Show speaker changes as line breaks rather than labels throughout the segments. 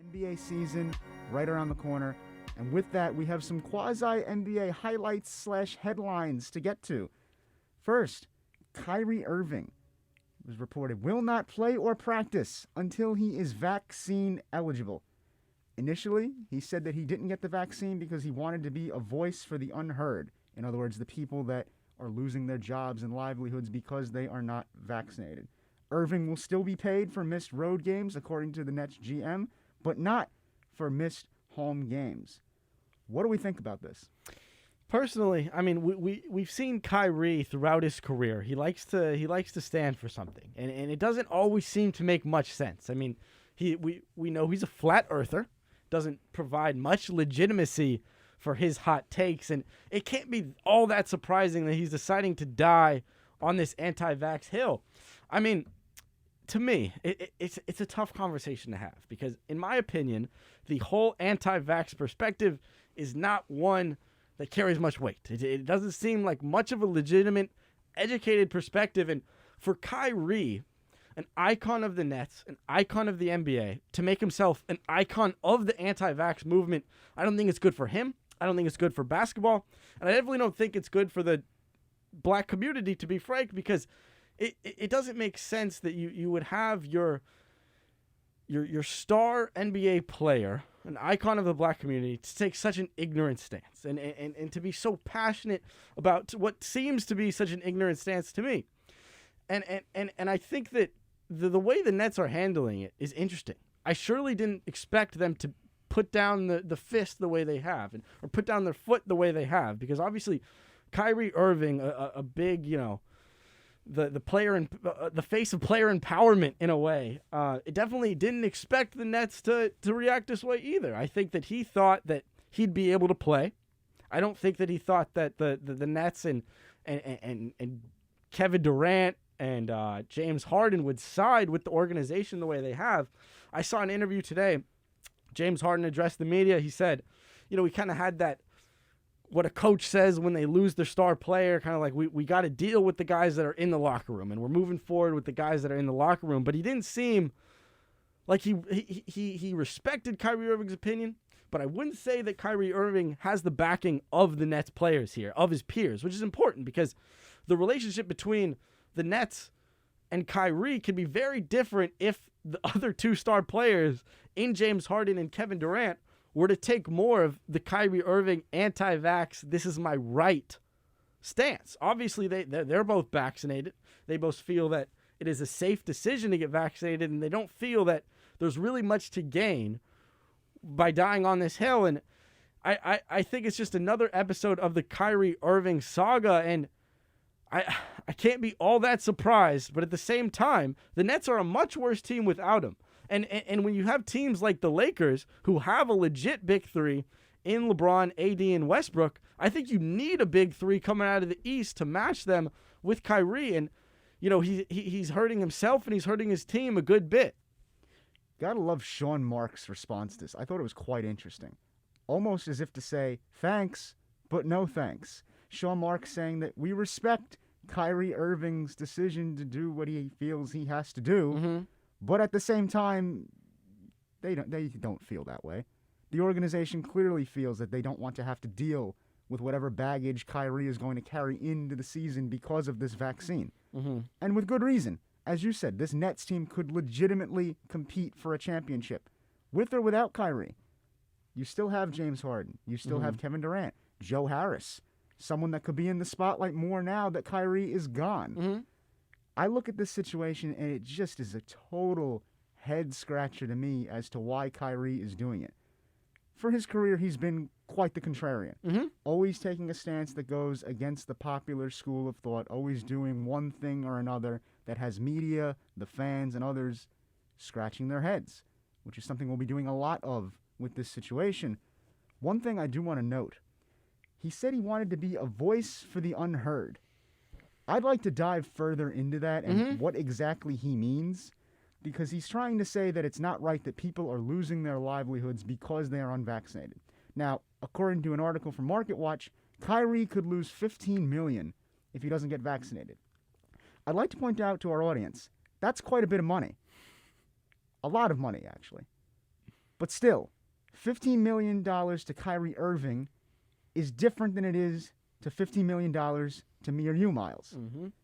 NBA season right around the corner. And with that, we have some quasi-NBA highlights/headlines to get to. First, Kyrie Irving was reported will not play or practice until he is vaccine eligible. Initially, he said that he didn't get the vaccine because he wanted to be a voice for the unheard. In other words, the people that are losing their jobs and livelihoods because they are not vaccinated. Irving will still be paid for missed road games, according to the Nets GM, but not for missed home games. What do we think about this?
Personally, I mean, we've seen Kyrie throughout his career. He likes to stand for something, and it doesn't always seem to make much sense. I mean, we know he's a flat earther, doesn't provide much legitimacy for his hot takes, and it can't be all that surprising that he's deciding to die on this anti-vax hill. I mean, to me, it's a tough conversation to have because, in my opinion, the whole anti-vax perspective is not one that carries much weight. It doesn't seem like much of a legitimate, educated perspective. And for Kyrie, an icon of the Nets, an icon of the NBA, to make himself an icon of the anti-vax movement, I don't think it's good for him. I don't think it's good for basketball. And I definitely don't think it's good for the black community, to be frank, because it doesn't make sense that you would have your star NBA player, an icon of the black community, to take such an ignorant stance and to be so passionate about what seems to be such an ignorant stance to me. And I think that the way the Nets are handling it is interesting. I surely didn't expect them to put down the fist the way they have or put down their foot the way they have, because obviously Kyrie Irving, a big, the player and the face of player empowerment in a way. It definitely didn't expect the Nets to react this way either. I think that he thought that he'd be able to play. I don't think that he thought that the Nets and Kevin Durant and James Harden would side with the organization the way they have. I saw an interview today. James Harden addressed the media. He said, we kind of had that, what a coach says when they lose their star player, kind of like we got to deal with the guys that are in the locker room, and we're moving forward with the guys that are in the locker room. But he didn't seem like he respected Kyrie Irving's opinion, but I wouldn't say that Kyrie Irving has the backing of the Nets players here, of his peers, which is important because the relationship between the Nets and Kyrie can be very different if the other two star players in James Harden and Kevin Durant were to take more of the Kyrie Irving anti-vax, this is my right stance. Obviously, they're both vaccinated. They both feel that it is a safe decision to get vaccinated, and they don't feel that there's really much to gain by dying on this hill. And I think it's just another episode of the Kyrie Irving saga, and I can't be all that surprised, but at the same time, the Nets are a much worse team without him. And when you have teams like the Lakers who have a legit big three in LeBron, AD, and Westbrook, I think you need a big three coming out of the East to match them with Kyrie. And, he's hurting himself and he's hurting his team a good bit.
Gotta love Sean Marks' response to this. I thought it was quite interesting. Almost as if to say, thanks, but no thanks. Sean Marks saying that we respect Kyrie Irving's decision to do what he feels he has to do,
Mm-hmm.
but at the same time, they don't feel that way. The organization clearly feels that they don't want to have to deal with whatever baggage Kyrie is going to carry into the season because of this vaccine.
Mm-hmm.
And with good reason. As you said, this Nets team could legitimately compete for a championship, with or without Kyrie. You still have James Harden. You still have Kevin Durant, Joe Harris, someone that could be in the spotlight more now that Kyrie is gone.
Mm-hmm.
I look at this situation, and it just is a total head-scratcher to me as to why Kyrie is doing it. For his career, he's been quite the contrarian.
Mm-hmm.
Always taking a stance that goes against the popular school of thought, always doing one thing or another that has media, the fans, and others scratching their heads, which is something we'll be doing a lot of with this situation. One thing I do want to note, he said he wanted to be a voice for the unheard. I'd like to dive further into that and what exactly he means, because he's trying to say that it's not right that people are losing their livelihoods because they are unvaccinated. Now, according to an article from MarketWatch, Kyrie could lose $15 million if he doesn't get vaccinated. I'd like to point out to our audience, that's quite a bit of money. A lot of money, actually. But still, $15 million to Kyrie Irving is different than it is to $15 million to me or you, Miles.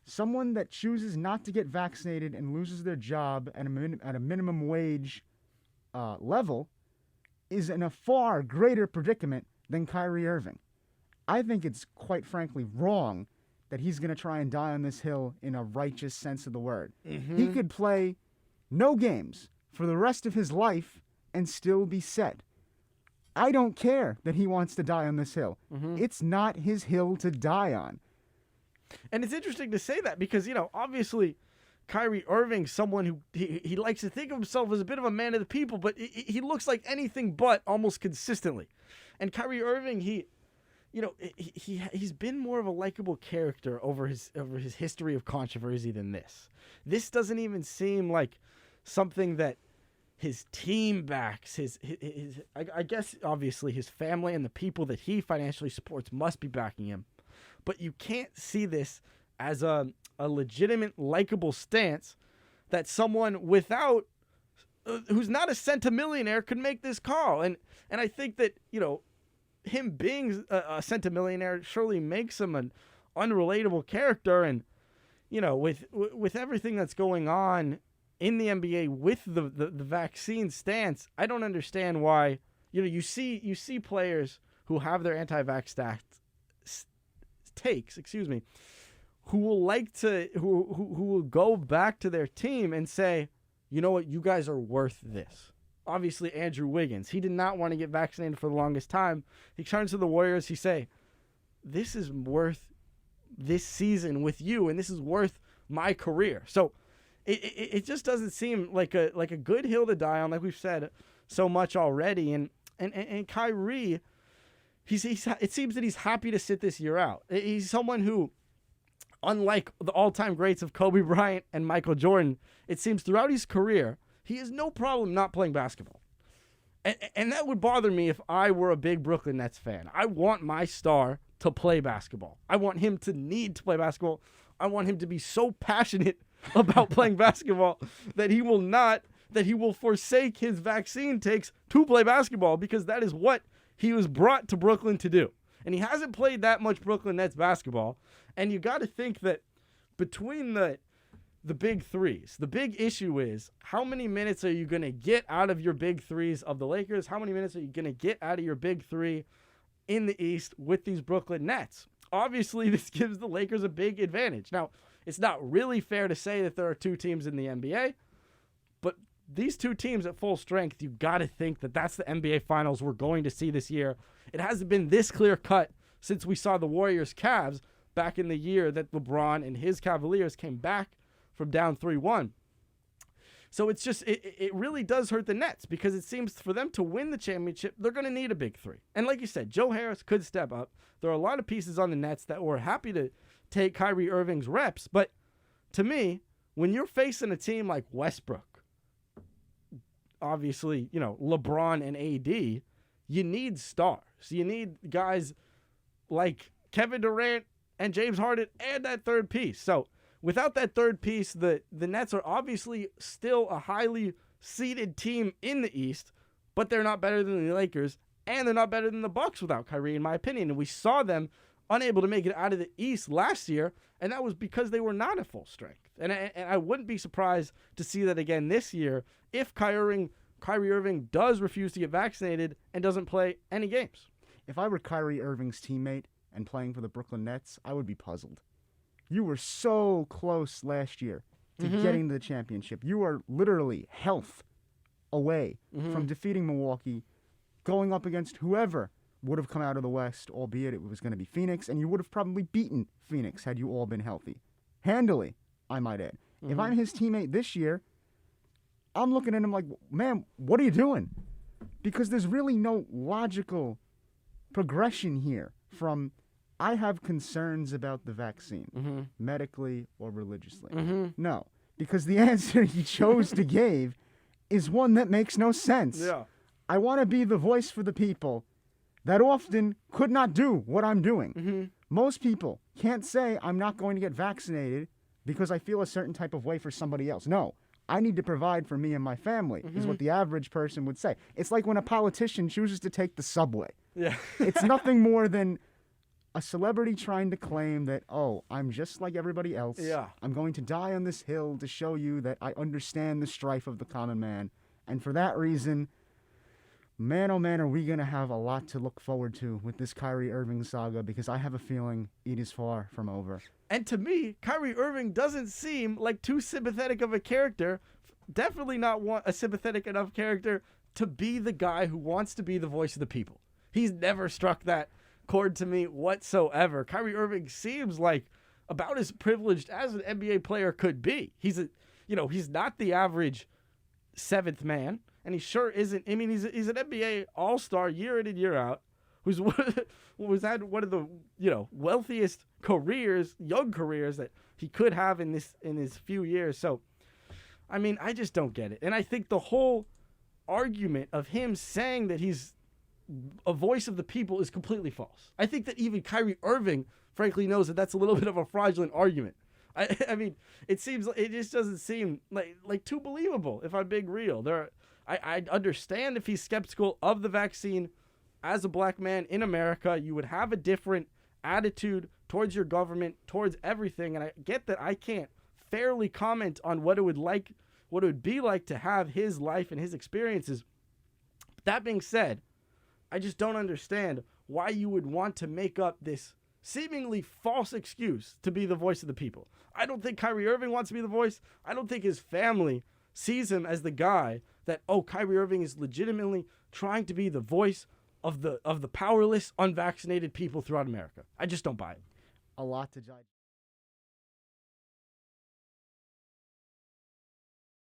Someone that chooses not to get vaccinated and loses their job at a minimum wage level is in a far greater predicament than Kyrie Irving. I think it's quite frankly wrong that he's going to try and die on this hill in a righteous sense of the word. He could play no games for the rest of his life and still be set. I don't care that he wants to die on this hill. It's not his hill to die on.
And it's interesting to say that because, obviously Kyrie Irving, someone who he likes to think of himself as a bit of a man of the people, but he looks like anything but almost consistently. And Kyrie Irving, he's been more of a likable character over his history of controversy than this. This doesn't even seem like something that his team backs. I guess obviously his family and the people that he financially supports must be backing him. But you can't see this as a legitimate, likable stance that someone without, who's not a centimillionaire could make this call. And I think that, him being a centimillionaire surely makes him an unrelatable character. And, with everything that's going on in the NBA with the vaccine stance, I don't understand why, you see players who have their anti-vax takes, who will go back to their team and say, you know what, you guys are worth this. Obviously, Andrew Wiggins, he did not want to get vaccinated for the longest time. He turns to the Warriors, he say, this is worth this season with you, and this is worth my career. So it just doesn't seem like a good hill to die on, like we've said so much already. And Kyrie, it seems that he's happy to sit this year out. He's someone who, unlike the all-time greats of Kobe Bryant and Michael Jordan, it seems throughout his career, he has no problem not playing basketball. And that would bother me if I were a big Brooklyn Nets fan. I want my star to play basketball. I want him to need to play basketball. I want him to be so passionate about playing basketball that he will forsake his vaccine takes to play basketball, because that is what he was brought to Brooklyn to do. And he hasn't played that much Brooklyn Nets basketball. And you got to think that between the big threes, the big issue is how many minutes are you going to get out of your big threes of the Lakers? How many minutes are you going to get out of your big three in the East with these Brooklyn Nets? Obviously, this gives the Lakers a big advantage. Now, it's not really fair to say that there are two teams in the NBA, but these two teams at full strength, you got to think that that's the NBA Finals we're going to see this year. It hasn't been this clear cut since we saw the Warriors Cavs back in the year that LeBron and his Cavaliers came back from down 3-1. So it's just, it really does hurt the Nets, because it seems for them to win the championship, they're going to need a big three. And like you said, Joe Harris could step up. There are a lot of pieces on the Nets that were happy to take Kyrie Irving's reps. But to me, when you're facing a team like Westbrook, obviously, LeBron and AD, you need stars. You need guys like Kevin Durant and James Harden and that third piece. So without that third piece, the Nets are obviously still a highly seeded team in the East, but they're not better than the Lakers, and they're not better than the Bucks without Kyrie, in my opinion. And we saw them unable to make it out of the East last year, and that was because they were not at full strength. And I wouldn't be surprised to see that again this year if Kyrie Irving does refuse to get vaccinated and doesn't play any games.
If I were Kyrie Irving's teammate and playing for the Brooklyn Nets, I would be puzzled. You were so close last year to getting to the championship. You are literally health away from defeating Milwaukee, going up against whoever would have come out of the West, albeit it was going to be Phoenix, and you would have probably beaten Phoenix had you all been healthy. Handily, I might add. If I'm his teammate this year, I'm looking at him like, man, what are you doing? Because there's really no logical progression here from I have concerns about the vaccine, medically or religiously. No, because the answer he chose to give is one that makes no sense.
Yeah.
I want to be the voice for the people that often could not do what I'm doing. Most people can't say I'm not going to get vaccinated because I feel a certain type of way for somebody else. No, I need to provide for me and my family, is what the average person would say. It's like when a politician chooses to take the subway.
Yeah.
It's nothing more than a celebrity trying to claim that, oh, I'm just like everybody else.
Yeah.
I'm going to die on this hill to show you that I understand the strife of the common man. And for that reason, man, oh man, are we going to have a lot to look forward to with this Kyrie Irving saga, because I have a feeling it is far from over.
And to me, Kyrie Irving doesn't seem like too sympathetic of a character. Definitely not a sympathetic enough character to be the guy who wants to be the voice of the people. He's never struck that chord to me whatsoever. Kyrie Irving seems like about as privileged as an NBA player could be. He's not the average seventh man, and he sure isn't. I mean, he's an NBA All-Star year in and year out, who's had one of the wealthiest careers, young careers that he could have in his few years. So, I mean, I just don't get it, and I think the whole argument of him saying that he's a voice of the people is completely false. I think that even Kyrie Irving, frankly, knows that that's a little bit of a fraudulent argument. I mean, it just doesn't seem like too believable. If I'm being real, I understand if he's skeptical of the vaccine. As a black man in America, you would have a different attitude towards your government, towards everything, and I get that I can't fairly comment on what it would be like to have his life and his experiences. That being said, I just don't understand why you would want to make up this seemingly false excuse to be the voice of the people. I don't think Kyrie Irving wants to be the voice. I don't think his family sees him as the guy that, oh, Kyrie Irving is legitimately trying to be the voice of the powerless, unvaccinated people throughout America. I just don't buy it.
A lot to digest.